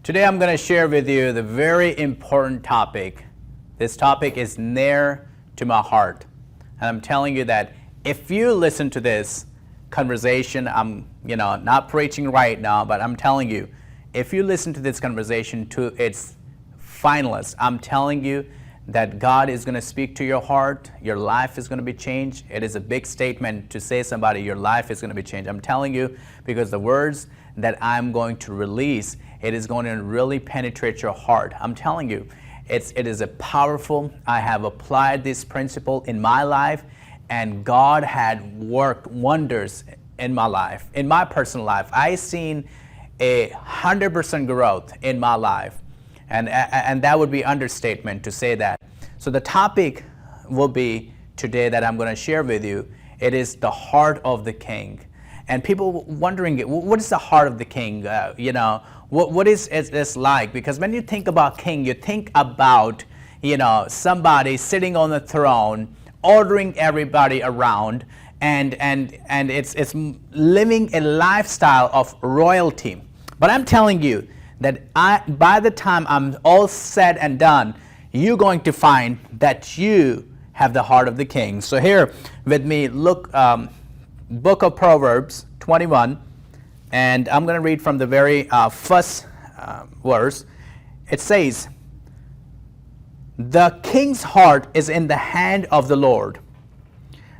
Today I'm going to share with you the very important topic. This topic is near to my heart. And I'm telling you that if you listen to this conversation, I'm not preaching right now, but I'm telling you, if you listen to this conversation to its finalist, I'm telling you that God is going to speak to your heart, your life is going to be changed. It is a big statement to say somebody, your life is going to be changed. I'm telling you because the words that I'm going to release, it is going to really penetrate your heart. I'm telling you, it is a powerful, I have applied this principle in my life, and God had worked wonders in my life, in my personal life. I seen 100% growth in my life. And that would be understatement to say that. So the topic will be today that I'm going to share with you. It is the heart of the king. And people wondering, what is the heart of the king? What is this like? Because when you think about king, you think about, somebody sitting on the throne, ordering everybody around, and it's living a lifestyle of royalty. But I'm telling you that by the time I'm all said and done, you're going to find that you have the heart of the king. So here with me, look, book of Proverbs 21, and I'm going to read from the very first verse. It says, "The king's heart is in the hand of the Lord,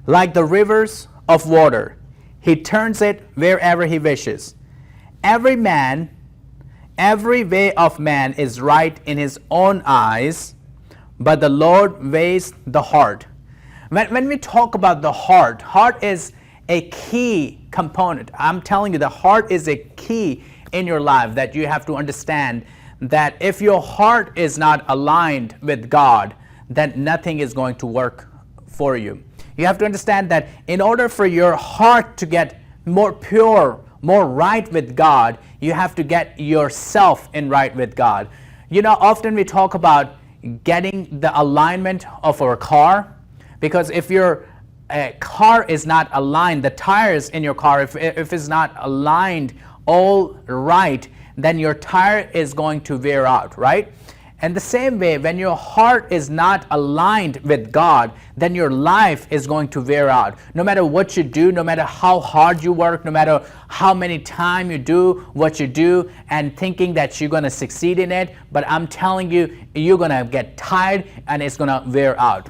like the rivers of water. He turns it wherever he wishes. Every way of man is right in his own eyes, but the Lord weighs the heart." When we talk about the heart is a key component. I'm telling you, the heart is a key in your life that you have to understand that if your heart is not aligned with God, then nothing is going to work for you. You have to understand that in order for your heart to get more pure, more right with God, you have to get yourself in right with God. Often we talk about getting the alignment of our car, because if your car is not aligned, the tires in your car, if it's not aligned all right, then your tire is going to wear out, right? And the same way, when your heart is not aligned with God, then your life is going to wear out. No matter what you do, no matter how hard you work, no matter how many times you do what you do and thinking that you're going to succeed in it, but I'm telling you, you're going to get tired and it's going to wear out.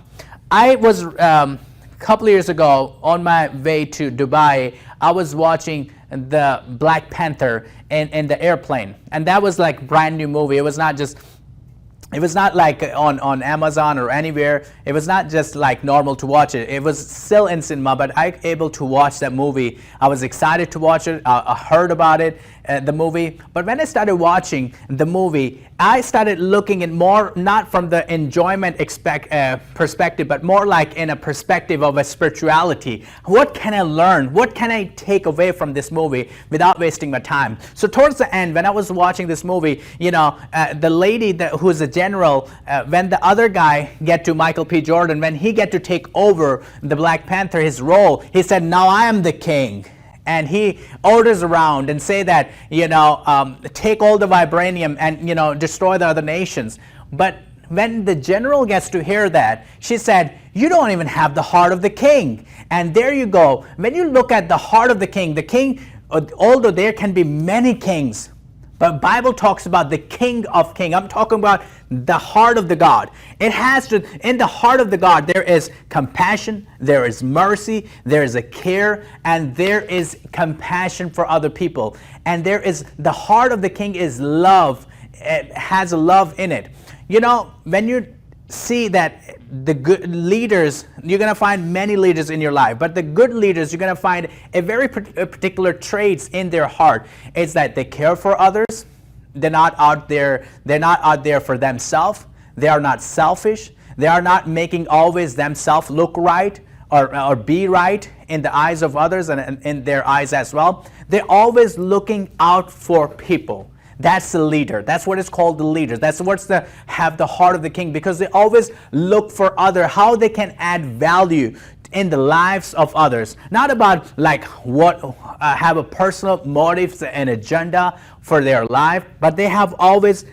I was, a couple of years ago, on my way to Dubai, I was watching the Black Panther in the airplane. And that was like brand new movie. It was not like on Amazon or anywhere. It was not just like normal to watch it. It was still in cinema, but I was able to watch that movie. I was excited to watch it. I heard about it, the movie. But when I started watching the movie, I started looking at more, not from the enjoyment perspective, but more like in a perspective of a spirituality. What can I learn? What can I take away from this movie without wasting my time? So towards the end, when I was watching this movie, the lady who is a general, when the other guy get to Michael P. Jordan, when he get to take over the Black Panther, his role, he said, "Now I am the king." And he orders around and say that, take all the vibranium and, destroy the other nations. But when the general gets to hear that, she said, "You don't even have the heart of the king." And there you go. When you look at the heart of the king, although there can be many kings, but Bible talks about the King of Kings. I'm talking about the heart of the God. In the heart of the God, there is compassion, there is mercy, there is a care, and there is compassion for other people. And the heart of the King is love. It has a love in it. When you see that the good leaders, you're going to find many leaders in your life, but the good leaders, you're going to find a very particular traits in their heart. It's that they care for others. They're not out there for themselves. They are not selfish. They are not making always themselves look right or be right in the eyes of others and in their eyes as well. They're always looking out for people. That's the leader. That's what is called the leader. That's what's have the heart of the king, because they always look for how they can add value in the lives of others. Not about like what have a personal motives and agenda for their life, but they have always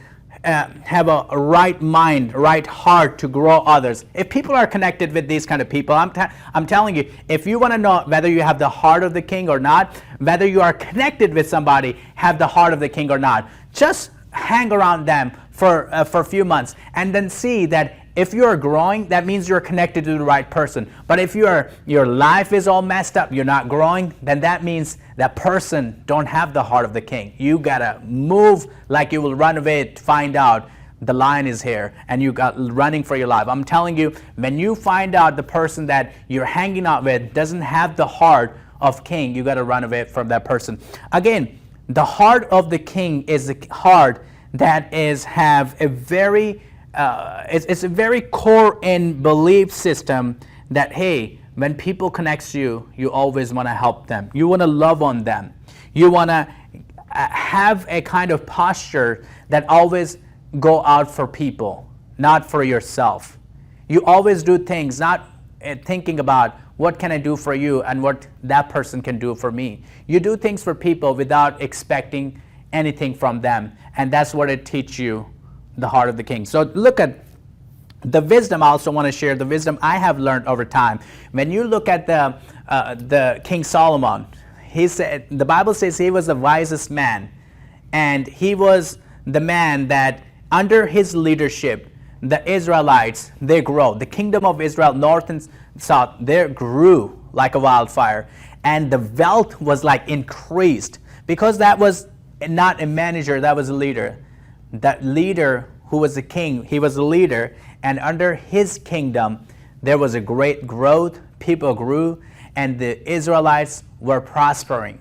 have a right mind, right heart to grow others. If people are connected with these kind of people, I'm telling you, if you want to know whether you have the heart of the king or not, whether you are connected with somebody, have the heart of the king or not, just hang around them for a few months and then see that if you are growing, that means you're connected to the right person. But if your life is all messed up, you're not growing, then that means that person don't have the heart of the king. You gotta move like you will run away to find out the lion is here and you got running for your life. I'm telling you, when you find out the person that you're hanging out with doesn't have the heart of king, you gotta run away from that person. Again, the heart of the king is the heart that have a very it's a very core in belief system that, hey, when people connect you always want to help them. You want to love on them. You want to have a kind of posture that always go out for people, not for yourself. You always do things not thinking about what can I do for you and what that person can do for me. You do things for people without expecting anything from them, and that's what it teaches you, the heart of the king. So look at the wisdom. I also want to share the wisdom I have learned over time. When you look at the King Solomon, he said, the Bible says he was the wisest man, and he was the man that under his leadership, the Israelites, they grow. The kingdom of Israel, north and south, they grew like a wildfire, and the wealth was like increased because that was not a manager, that was a leader. That leader who was a king, he was a leader, and under his kingdom there was a great growth, people grew, and the Israelites were prospering.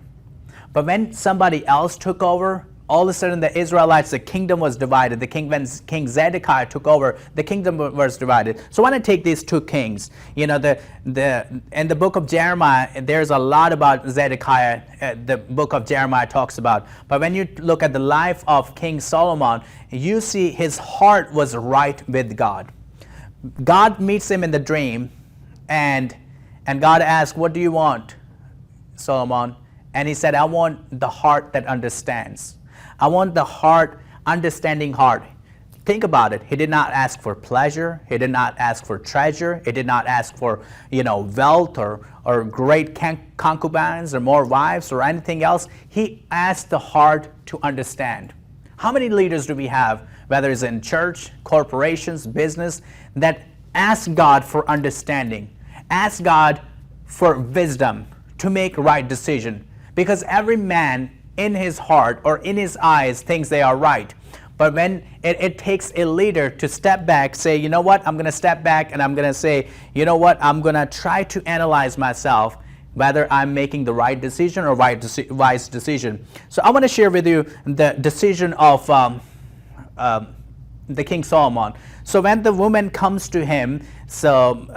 But when somebody else took over, all of a sudden the Israelites, the kingdom was divided. When King Zedekiah took over, the kingdom was divided. So I want to take these two kings. You know, in the book of Jeremiah, there's a lot about Zedekiah. The book of Jeremiah talks about. But when you look at the life of King Solomon, you see his heart was right with God. God meets him in the dream, and God asks, "What do you want, Solomon?" And he said, "I want the heart that understands. I want the heart, understanding heart." Think about it. He did not ask for pleasure. He did not ask for treasure. He did not ask for, wealth or great concubines or more wives or anything else. He asked the heart to understand. How many leaders do we have, whether it's in church, corporations, business, that ask God for understanding, ask God for wisdom to make right decision? Because every man in his heart or in his eyes thinks they are right. But when it takes a leader to step back, say, you know what, I'm going to step back and I'm going to say, you know what, I'm going to try to analyze myself, whether I'm making the right decision or wise decision. So I want to share with you the decision of the King Solomon. So when the woman comes to him, so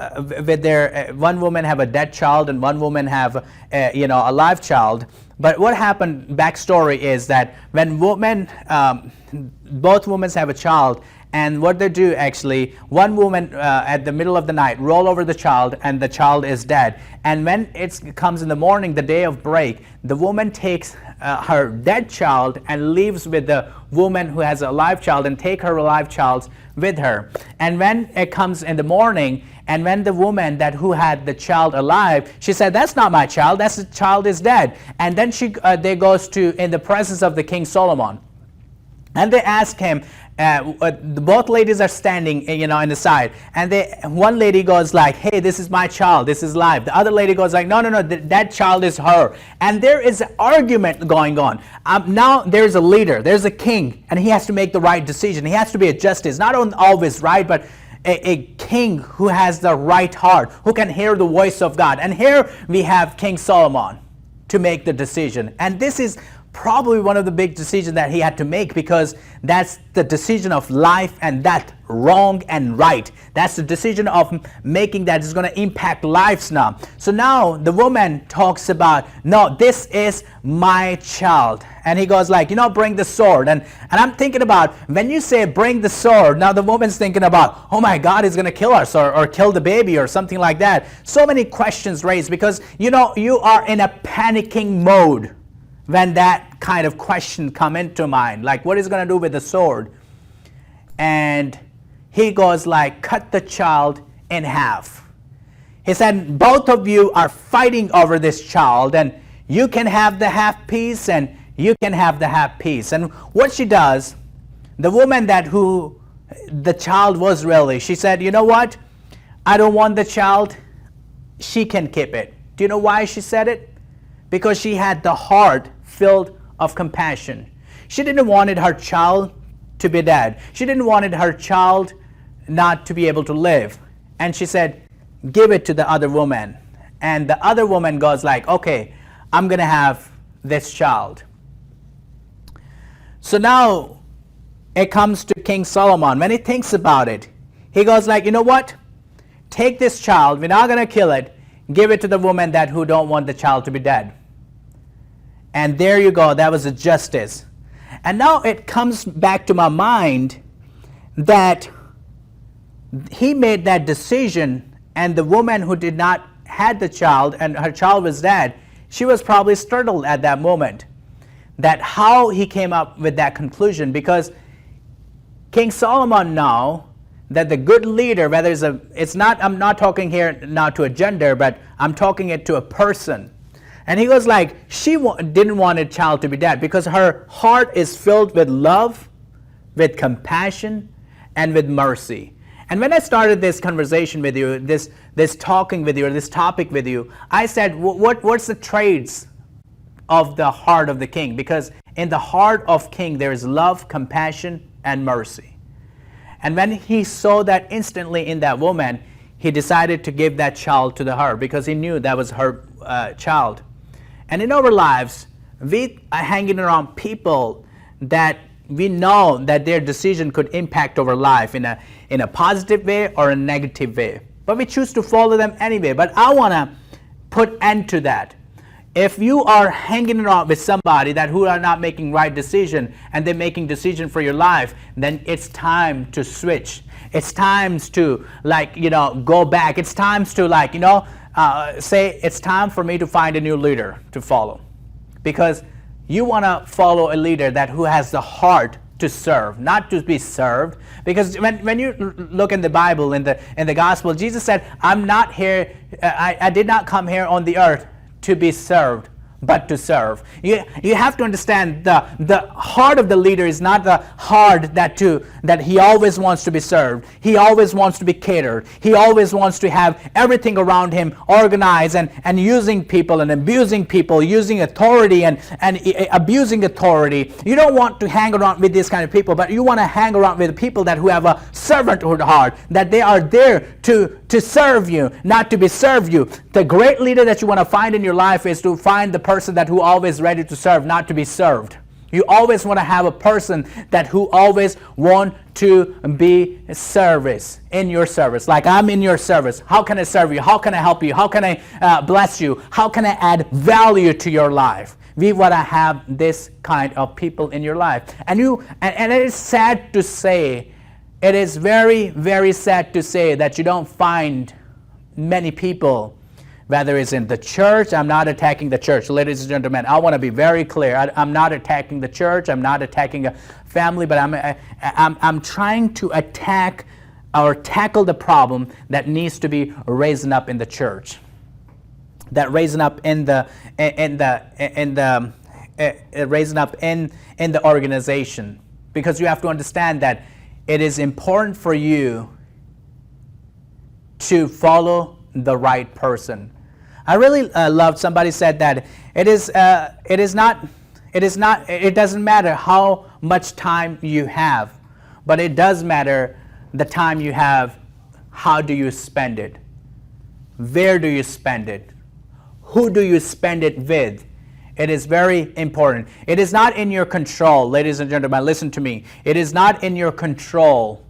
with their one woman have a dead child and one woman have a live child. But what happened, backstory is that when both women have a child, and what they do actually, one woman at the middle of the night roll over the child and the child is dead. And when it comes in the morning, the day of break, the woman takes her dead child and leaves with the woman who has a live child and take her live child with her. And when it comes in the morning, and when the woman who had the child alive, she said, "That's not my child. That's the child is dead." And then they goes to in the presence of the King Solomon, and they ask him. Both ladies are standing, in the side, and one lady goes like, "Hey, this is my child. This is live." The other lady goes like, "No, that child is her." And there is an argument going on. Now there's a leader, there's a king, and he has to make the right decision. He has to be a justice, not always right, but a king who has the right heart, who can hear the voice of God. And here we have King Solomon to make the decision. And this is probably one of the big decisions that he had to make, because that's the decision of life and death, wrong and right. That's the decision of making that is going to impact lives now. So now the woman talks about, no, this is my child. And he goes like, bring the sword. And I'm thinking about, when you say bring the sword, now the woman's thinking about, oh my God, he's going to kill us or kill the baby or something like that. So many questions raised, because you are in a panicking mode when that kind of question come into mind, like what is going to do with the sword. And he goes like, cut the child in half. He said, both of you are fighting over this child, and you can have the half piece and you can have the half piece. And what she does, the woman who the child was really, she said, you know what, I don't want the child, she can keep it. Do you know why she said it? Because she had the heart filled of compassion. She didn't want her child to be dead. She didn't want her child not to be able to live. And she said, give it to the other woman. And the other woman goes like, okay, I'm going to have this child. So now it comes to King Solomon. When he thinks about it, he goes like, you know what? Take this child. We're not going to kill it. Give it to the woman who don't want the child to be dead. And there you go. That was a justice. And now it comes back to my mind that he made that decision, and the woman who did not had the child and her child was dead, she was probably startled at that moment, that how he came up with that conclusion. Because King Solomon now, that the good leader, whether I'm not talking here now to a gender, but I'm talking it to a person. And he goes like, she didn't want a child to be dead because her heart is filled with love, with compassion, and with mercy. And when I started this conversation with you, this talking with you, or this topic with you, I said, what's the traits of the heart of the king? Because in the heart of king, there is love, compassion, and mercy. And when he saw that instantly in that woman, he decided to give that child to her, because he knew that was her child. And in our lives, we are hanging around people that we know that their decision could impact our life in a positive way or a negative way. But we choose to follow them anyway. But I want to put end to that. If you are hanging around with somebody who are not making right decision, and they're making decision for your life, then it's time to switch. It's times to go back. It's times to say it's time for me to find a new leader to follow. Because you want to follow a leader who has the heart to serve, not to be served. Because when you look in the Bible, in the gospel, Jesus said, I'm not here, I did not come here on the earth to be served, but to serve. You have to understand the heart of the leader is not the heart that he always wants to be served. He always wants to be catered. He always wants to have everything around him organized, and using people and abusing people, using authority and abusing authority. You don't want to hang around with these kind of people, but you want to hang around with people who have a servanthood heart, that they are there to serve you, not to be served you. The great leader that you want to find in your life is to find the person who always ready to serve, not to be served. You always want to have a person who always want to be in your service. Like, I'm in your service. How can I serve you? How can I help you? How can I bless you? How can I add value to your life? We want to have this kind of people in your life. And it is sad to say, it is very, very sad to say that you don't find many people, whether it's in the church. I'm not attacking the church, ladies and gentlemen. I want to be very clear. I'm not attacking the church. I'm not attacking a family, but I'm trying to attack or tackle the problem that needs to be raising up in the church, that raising up in the organization. Because you have to understand that it is important for you to follow the right person. I really loved, somebody said that it doesn't matter how much time you have, but it does matter the time you have. How do you spend it? Where do you spend it? Who do you spend it with? It is very important. It is not in your control, ladies and gentlemen, listen to me. It is not in your control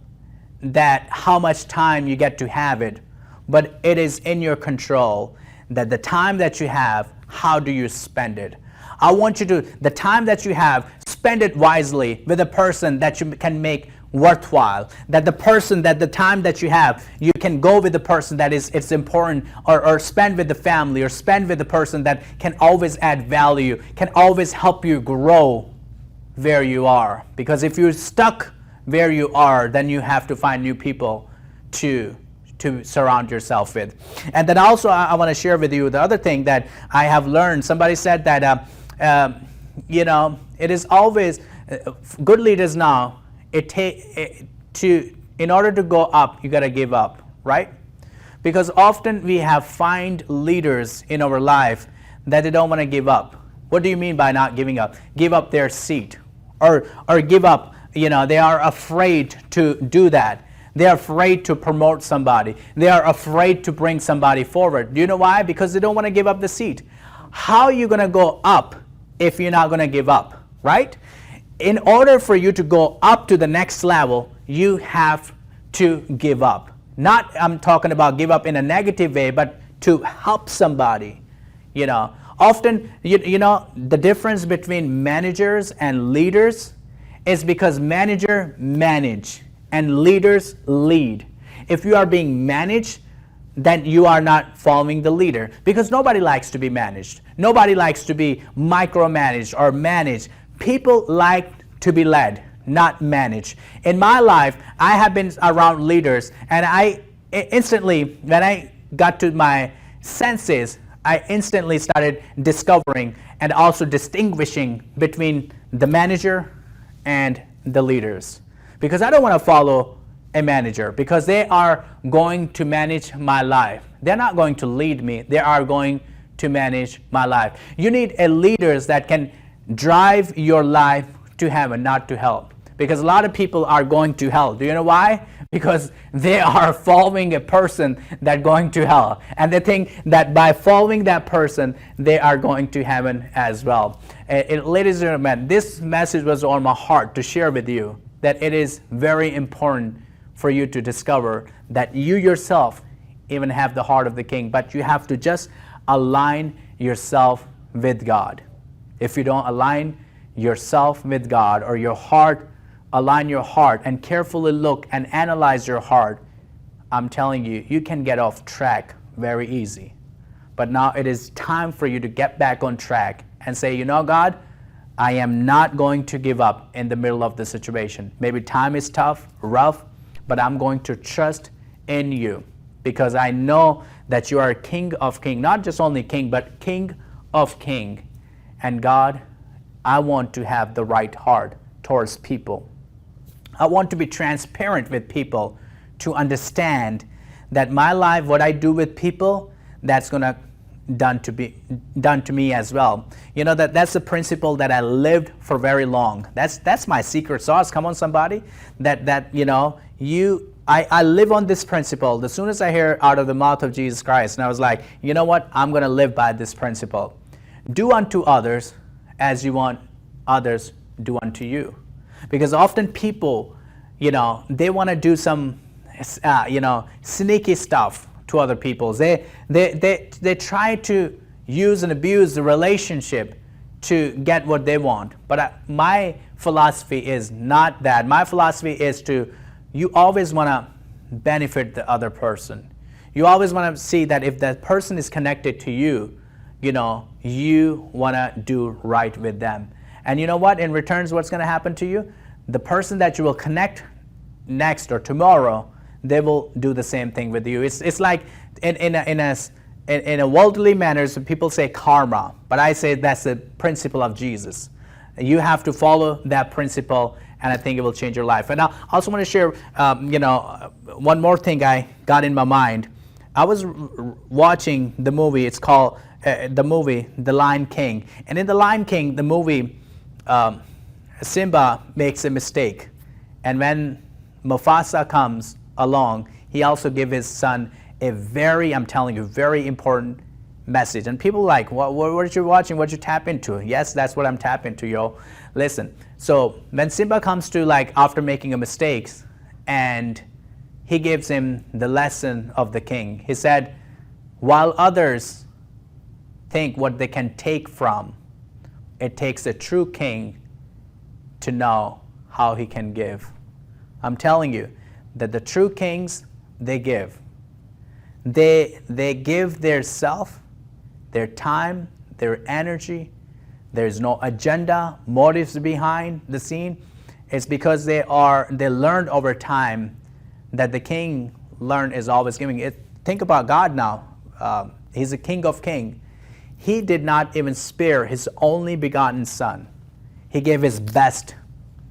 that how much time you get to have it, but it is in your control that the time that you have, how do you spend it? I want you to, the time that you have, spend it wisely with a person that you can make worthwhile. That the time that you have, you can go with the person that it's important, or spend with the family, or spend with the person that can always add value, can always help you grow where you are. Because if you're stuck where you are, then you have to find new people to surround yourself with. And then also I want to share with you the other thing that I have learned. Somebody said that it is always good leaders now. In order to go up, you got to give up, right? Because often we have find leaders in our life that they don't want to give up. What do you mean by not giving up? Give up their seat, or give up. They are afraid to do that. They are afraid to promote somebody. They are afraid to bring somebody forward. Do you know why? Because they don't want to give up the seat. How are you going to go up if you're not going to give up, right? In order for you to go up to the next level, you have to give up. Not, I'm talking about give up in a negative way, but to help somebody. Often, the difference between managers and leaders is because manager manage and leaders lead. If you are being managed, then you are not following the leader, because nobody likes to be managed. Nobody likes to be micromanaged or managed. People like to be led, not managed. In my life, I have been around leaders, and I instantly, when I got to my senses, I instantly started discovering and also distinguishing between the manager and the leaders. Because I don't want to follow a manager, because they are going to manage my life. They're not going to lead me. They are going to manage my life. You need a leaders that can drive your life to heaven, not to hell. Because a lot of people are going to hell. Do you know why? Because they are following a person that's going to hell. And they think that by following that person, they are going to heaven as well. Ladies and gentlemen, this message was on my heart to share with you, that it is very important for you to discover that you yourself even have the heart of the King, but you have to just align yourself with God. If you don't align yourself with God, or your heart, align your heart and carefully look and analyze your heart, I'm telling you, you can get off track very easy. But now it is time for you to get back on track and say, God, I am not going to give up in the middle of the situation. Maybe time is tough, rough, but I'm going to trust in you, because I know that you are King of Kings, not just only King, but King of Kings. And God, I want to have the right heart towards people. I want to be transparent with people, to understand that my life, what I do with people, that's going to done to me as well. That's the principle that I lived for very long. That's my secret sauce. Come on, somebody. I live on this principle. As soon as I hear out of the mouth of Jesus Christ, and I was like, you know what? I'm going to live by this principle. Do unto others as you want others do unto you. Because often people, they want to do some, sneaky stuff to other people. They try to use and abuse the relationship to get what they want. But my philosophy is not that. My philosophy is you always want to benefit the other person. You always want to see that if that person is connected to you, you want to do right with them. And you know what? In return, what's going to happen to you? The person that you will connect next or tomorrow, they will do the same thing with you. It's like in a worldly manner, people say karma, but I say that's the principle of Jesus. You have to follow that principle, and I think it will change your life. And I also want to share, one more thing I got in my mind. I was watching the movie. It's called The Lion King, and in The Lion King, the movie, Simba makes a mistake, and when Mufasa comes along, he also gives his son a very important message. And people like, what you watching? What you tap into? Yes, that's what I'm tapping into, yo. Listen, so when Simba comes to like after making a mistake, and he gives him the lesson of the king. He said, while others think what they can take from, it takes a true king to know how he can give. I'm telling you that the true kings, they give. They give their self, their time, their energy. There's no agenda, motives behind the scene. It's because they learned over time that the king learned is always giving. Think about God now. He's a king of kings. He did not even spare his only begotten son. He gave his best,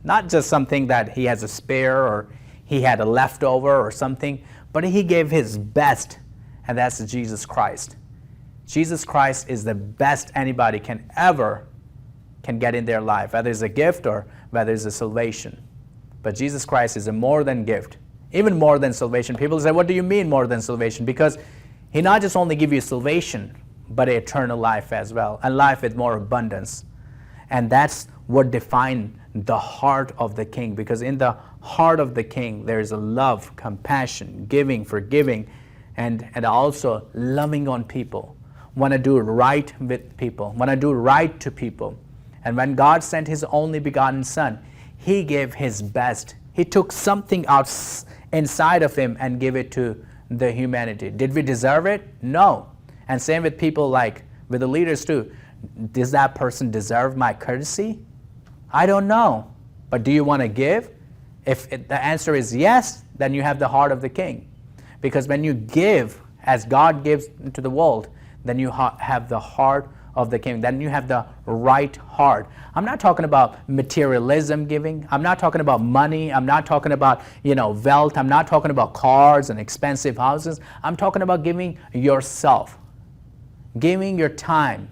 not just something that he has a spare or he had a leftover or something, but he gave his best, and that's Jesus Christ. Jesus Christ is the best anybody can get in their life, whether it's a gift or whether it's a salvation. But Jesus Christ is a more than gift, even more than salvation. People say, what do you mean more than salvation? Because he not just only give you salvation, but eternal life as well, and life with more abundance. And that's what defines the heart of the king, because in the heart of the king, there is a love, compassion, giving, forgiving, and also loving on people. Want to do right with people, want to do right to people. And when God sent his only begotten son, he gave his best. He took something out inside of him and gave it to the humanity. Did we deserve it? No. And same with people, like with the leaders too. Does that person deserve my courtesy? I don't know. But do you want to give? If the answer is yes, then you have the heart of the king. Because when you give as God gives to the world, then you have the heart of the king. Then you have the right heart. I'm not talking about materialism giving. I'm not talking about money. I'm not talking about, wealth. I'm not talking about cars and expensive houses. I'm talking about giving yourself, giving your time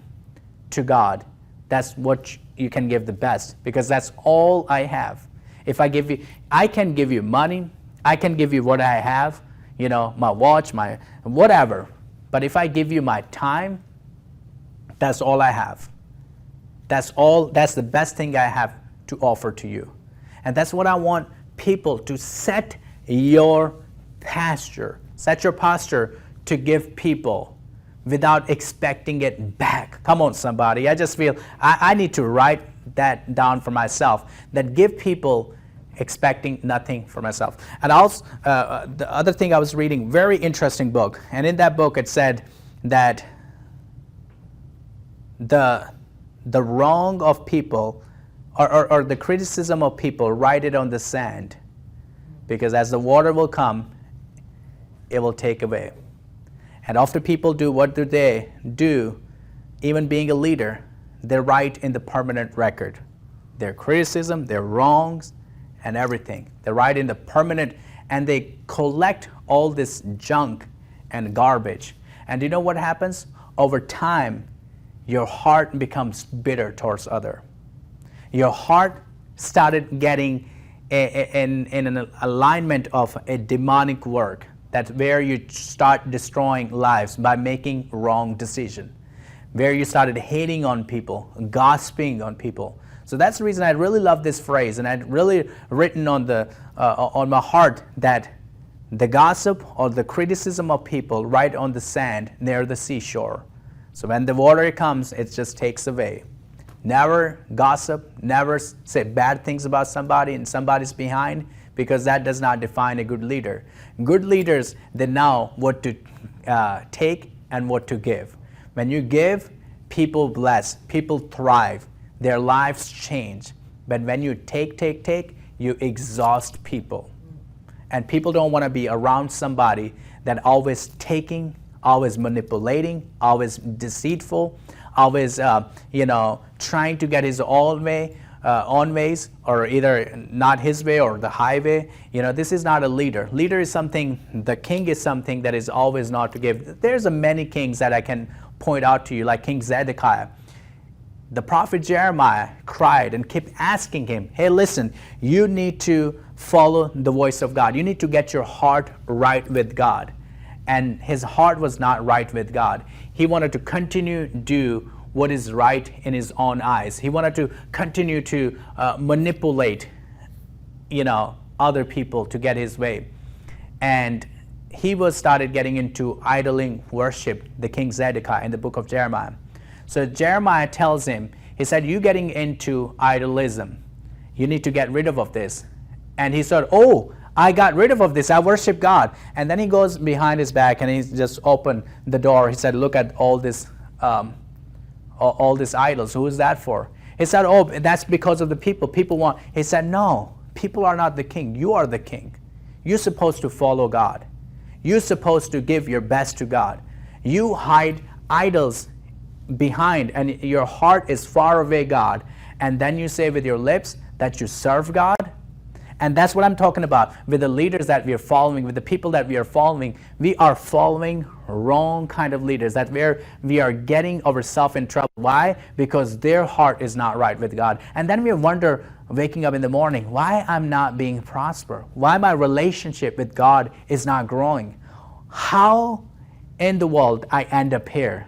to God. That's what you can give the best, because that's all I have. If I can give you money. I can give you what I have, my watch, my whatever. But if I give you my time, that's all I have. That's the best thing I have to offer to you. And that's what I want people to set your posture to give people without expecting it back. Come on, somebody. I just feel I need to write that down for myself, that give people expecting nothing for myself. And also, the other thing I was reading, very interesting book, and in that book it said that the wrong of people or the criticism of people, write it on the sand, because as the water will come, it will take away. And after people do, what do they do? Even being a leader, they write in the permanent record their criticism, their wrongs, and everything. They write in the permanent, and they collect all this junk and garbage. And you know what happens? Over time, your heart becomes bitter towards other. Your heart started getting in an alignment of a demonic work. That's where you start destroying lives by making wrong decisions, where you started hating on people, gossiping on people. So that's the reason I really love this phrase, and I'd really written on my heart that the gossip or the criticism of people, write on the sand near the seashore. So when the water comes, it just takes away. Never gossip, never say bad things about somebody and somebody's behind, because that does not define a good leader. Good leaders, they know what to take and what to give. When you give, people bless, people thrive, their lives change. But when you take, you exhaust people. And people don't want to be around somebody that always taking, always manipulating, always deceitful, always trying to get his own ways, or either not his way or the highway. This is not a leader. Leader is something, the king is something that is always not to give. There's many kings that I can point out to you, like King Zedekiah. The prophet Jeremiah cried and kept asking him, hey, listen, you need to follow the voice of God. You need to get your heart right with God. and his heart was not right with God. He wanted to continue to do what is right in his own eyes. He wanted to continue to manipulate, other people to get his way. And he started getting into idoling worship, the king Zedekiah, in the book of Jeremiah. So Jeremiah tells him, he said, "You getting into idolism. You need to get rid of this." And he said, "Oh, I got rid of this. I worship God." And then he goes behind his back and he just opened the door. He said, "Look at all these idols. Who is that for?" He said, "Oh, that's because of the people. People want." He said, "No, people are not the king. You are the king. You're supposed to follow God. You're supposed to give your best to God. You hide idols behind, and your heart is far away, God. And then you say with your lips that you serve God." And that's what I'm talking about with the leaders that we are following, with the people that we are following. We are following wrong kind of leaders, that we are getting ourselves in trouble. Why? Because their heart is not right with God. And then we wonder, waking up in the morning, why I'm not being prosper? Why my relationship with God is not growing? How in the world I end up here?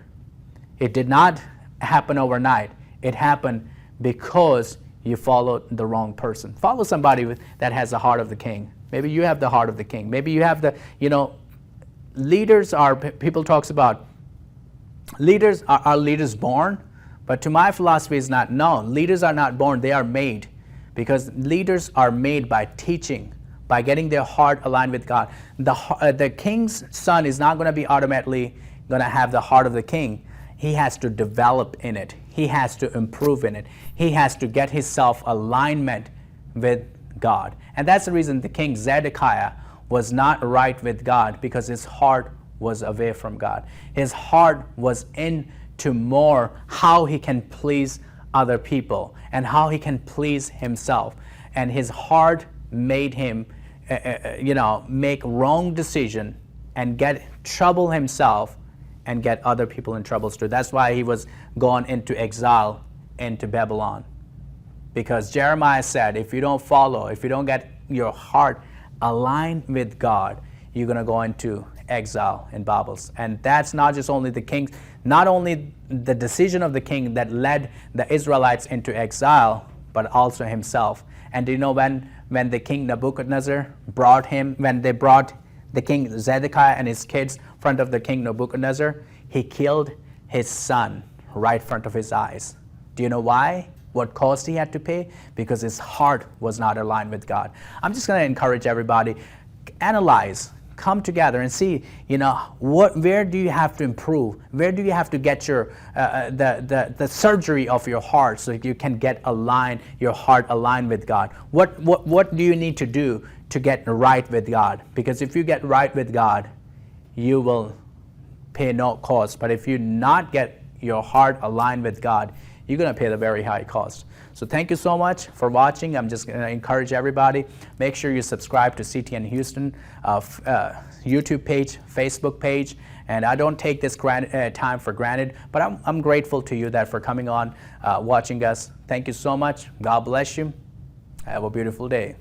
It did not happen overnight. It happened because you followed the wrong person. Follow somebody that has the heart of the king. Maybe you have the heart of the king. Maybe you have the, leaders are, people talks about, leaders are leaders born? But to my philosophy is not, no, leaders are not born, they are made. Because leaders are made by teaching, by getting their heart aligned with God. The king's son is not going to be automatically going to have the heart of the king. He has to develop in it. He has to improve in it. He has to get his self-alignment with God. And that's the reason the king Zedekiah was not right with God, because his heart was away from God. His heart was into more how he can please other people and how he can please himself. And his heart made him, make wrong decision and get trouble himself and get other people in troubles too. That's why he was gone into exile into Babylon. Because Jeremiah said, if you don't follow, if you don't get your heart aligned with God, you're going to go into exile in Babel. And that's not just only the king, not only the decision of the king that led the Israelites into exile, but also himself. And do you know when the king Nebuchadnezzar when they brought the king Zedekiah and his kids in front of the king Nebuchadnezzar, he killed his son right in front of his eyes. Do you know why? What cost he had to pay? Because his heart was not aligned with God. I'm just going to encourage everybody, analyze, come together and see, where do you have to improve? Where do you have to get your the surgery of your heart so that you can get your heart aligned with God? What do you need to do to get right with God? Because if you get right with God, you will pay no cost. But if you not get your heart aligned with God, you're going to pay the very high cost. So thank you so much for watching. I'm just going to encourage everybody, make sure you subscribe to CTN Houston YouTube page, Facebook page. And I don't take this time for granted, but I'm grateful to you for coming on, watching us. Thank you so much. God bless you. Have a beautiful day.